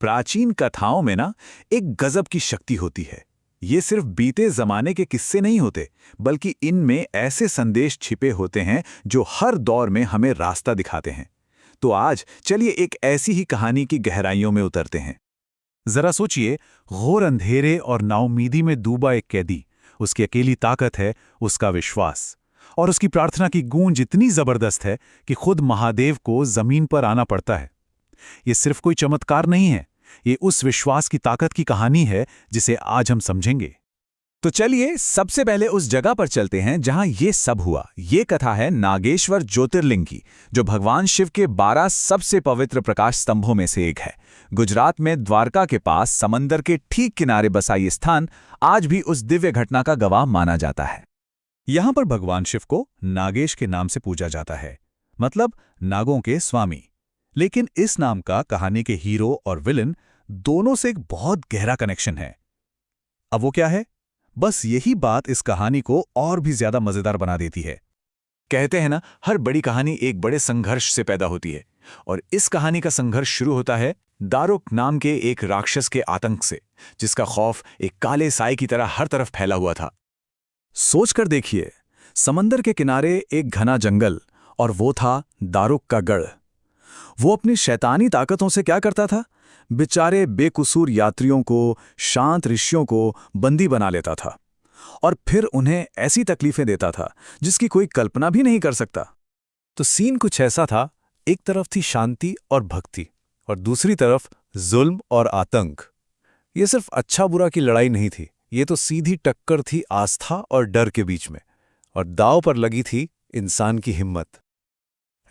प्राचीन कथाओं में ना एक गजब की शक्ति होती है। ये सिर्फ बीते जमाने के किस्से नहीं होते, बल्कि इनमें ऐसे संदेश छिपे होते हैं जो हर दौर में हमें रास्ता दिखाते हैं। तो आज चलिए एक ऐसी ही कहानी की गहराइयों में उतरते हैं। जरा सोचिए, घोर अंधेरे और नाउमीदी में डूबा एक कैदी। उसकी अकेली ताकत है उसका विश्वास, और उसकी प्रार्थना की गूंज इतनी जबरदस्त है कि खुद महादेव को जमीन पर आना पड़ता है। ये सिर्फ कोई चमत्कार नहीं है, ये उस विश्वास की ताकत की कहानी है जिसे आज हम समझेंगे। तो चलिए सबसे पहले उस जगह पर चलते हैं जहां ये सब हुआ। ये कथा है नागेश्वर ज्योतिर्लिंग की, जो भगवान शिव के 12 सबसे पवित्र प्रकाश स्तंभों में से एक है। गुजरात में द्वारका के पास समंदर के ठीक किनारे बसा ये स्थान आज भी उस दिव्य घटना का गवाह माना जाता है। यहां पर भगवान शिव को नागेश के नाम से पूजा जाता है, मतलब नागों के स्वामी। लेकिन इस नाम का कहानी के हीरो और विलन दोनों से एक बहुत गहरा कनेक्शन है। अब वो क्या है? बस यही बात इस कहानी को और भी ज्यादा मजेदार बना देती है। कहते हैं ना, हर बड़ी कहानी एक बड़े संघर्ष से पैदा होती है, और इस कहानी का संघर्ष शुरू होता है दारुक नाम के एक राक्षस के आतंक से, जिसका खौफ एक काले साए की तरह हर तरफ फैला हुआ था। सोचकर देखिए, समंदर के किनारे एक घना जंगल, और वो था दारुक का गढ़। वो अपनी शैतानी ताकतों से क्या करता था? बेचारे बेकसूर यात्रियों को, शांत ऋषियों को बंदी बना लेता था, और फिर उन्हें ऐसी तकलीफें देता था जिसकी कोई कल्पना भी नहीं कर सकता। तो सीन कुछ ऐसा था, एक तरफ थी शांति और भक्ति, और दूसरी तरफ जुल्म और आतंक। ये सिर्फ अच्छा बुरा की लड़ाई नहीं थी, ये तो सीधी टक्कर थी आस्था और डर के बीच में, और दांव पर लगी थी इंसान की हिम्मत।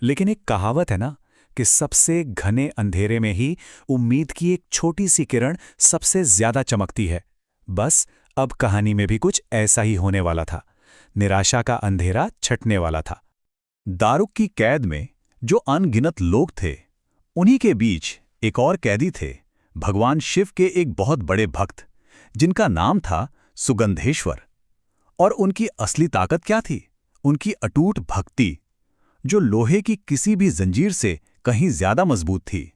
लेकिन एक कहावत है ना कि सबसे घने अंधेरे में ही उम्मीद की एक छोटी सी किरण सबसे ज्यादा चमकती है। बस अब कहानी में भी कुछ ऐसा ही होने वाला था। निराशा का अंधेरा छटने वाला था। दारुक की कैद में जो अनगिनत लोग थे, उन्हीं के बीच एक और कैदी थे, भगवान शिव के एक बहुत बड़े भक्त, जिनका नाम था सुगंधेश्वर। और उनकी असली ताकत क्या थी? उनकी अटूट भक्ति, जो लोहे की किसी भी जंजीर से कहीं ज्यादा मजबूत थी।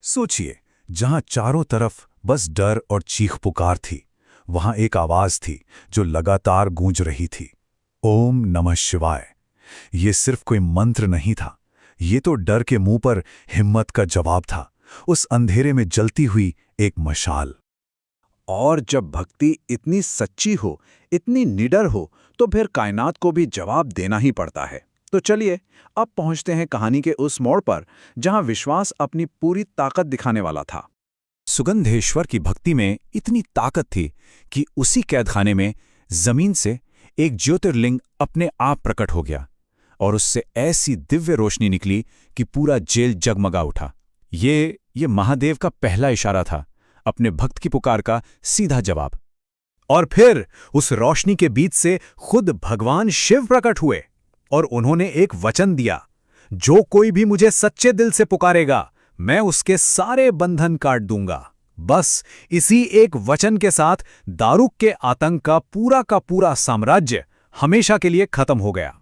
सोचिए, जहां चारों तरफ बस डर और चीख पुकार थी, वहां एक आवाज थी जो लगातार गूंज रही थी, ओम नमः शिवाय। ये सिर्फ कोई मंत्र नहीं था, ये तो डर के मुंह पर हिम्मत का जवाब था, उस अंधेरे में जलती हुई एक मशाल। और जब भक्ति इतनी सच्ची हो, इतनी निडर हो, तो फिर कायनात को भी जवाब देना ही पड़ता है। तो चलिए अब पहुंचते हैं कहानी के उस मोड़ पर जहां विश्वास अपनी पूरी ताकत दिखाने वाला था। सुगंधेश्वर की भक्ति में इतनी ताकत थी कि उसी कैदखाने में जमीन से एक ज्योतिर्लिंग अपने आप प्रकट हो गया, और उससे ऐसी दिव्य रोशनी निकली कि पूरा जेल जगमगा उठा। ये महादेव का पहला इशारा था, अपने भक्त की पुकार का सीधा जवाब। और फिर उस रोशनी के बीच से खुद भगवान शिव प्रकट हुए, और उन्होंने एक वचन दिया, जो कोई भी मुझे सच्चे दिल से पुकारेगा, मैं उसके सारे बंधन काट दूंगा। बस इसी एक वचन के साथ दारुक के आतंक का पूरा साम्राज्य हमेशा के लिए खत्म हो गया।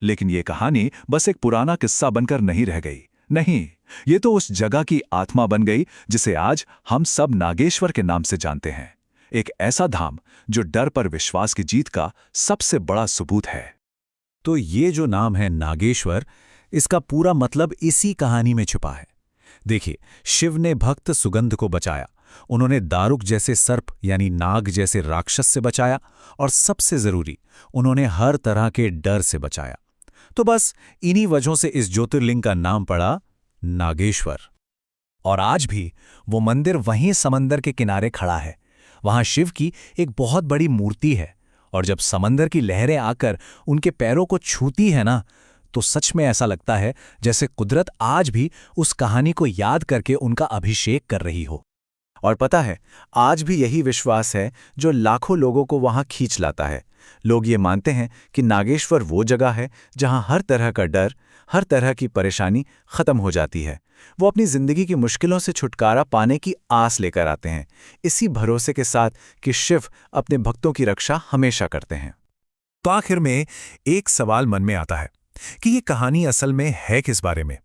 लेकिन ये कहानी बस एक पुराना किस्सा बनकर नहीं रह गई। नहीं, ये तो उस जगह की आत्मा बन गई जिसे आज हम सब नागेश्वर के नाम से जानते हैं। एक ऐसा धाम जो डर पर विश्वास की जीत का सबसे बड़ा सबूत है। तो ये जो नाम है नागेश्वर, इसका पूरा मतलब इसी कहानी में छुपा है। देखिए, शिव ने भक्त सुगंध को बचाया, उन्होंने दारुक जैसे सर्प यानी नाग जैसे राक्षस से बचाया, और सबसे जरूरी, उन्होंने हर तरह के डर से बचाया। तो बस इन्हीं वजहों से इस ज्योतिर्लिंग का नाम पड़ा नागेश्वर। और आज भी वो मंदिर वहीं समंदर के किनारे खड़ा है। वहां शिव की एक बहुत बड़ी मूर्ति है, और जब समंदर की लहरें आकर उनके पैरों को छूती है ना, तो सच में ऐसा लगता है जैसे कुदरत आज भी उस कहानी को याद करके उनका अभिषेक कर रही हो। और पता है, आज भी यही विश्वास है जो लाखों लोगों को वहां खींच लाता है। लोग ये मानते हैं कि नागेश्वर वो जगह है जहां हर तरह का डर, हर तरह की परेशानी खत्म हो जाती है। वो अपनी जिंदगी की मुश्किलों से छुटकारा पाने की आस लेकर आते हैं, इसी भरोसे के साथ कि शिव अपने भक्तों की रक्षा हमेशा करते हैं। तो आखिर में एक सवाल मन में आता है कि ये कहानी असल में है किस बारे में?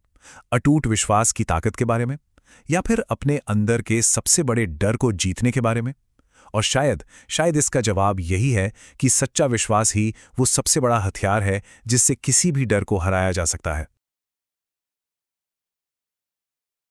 अटूट विश्वास की ताकत के बारे में, या फिर अपने अंदर के सबसे बड़े डर को जीतने के बारे में? और शायद इसका जवाब यही है कि सच्चा विश्वास ही वो सबसे बड़ा हथियार है जिससे किसी भी डर को हराया जा सकता है।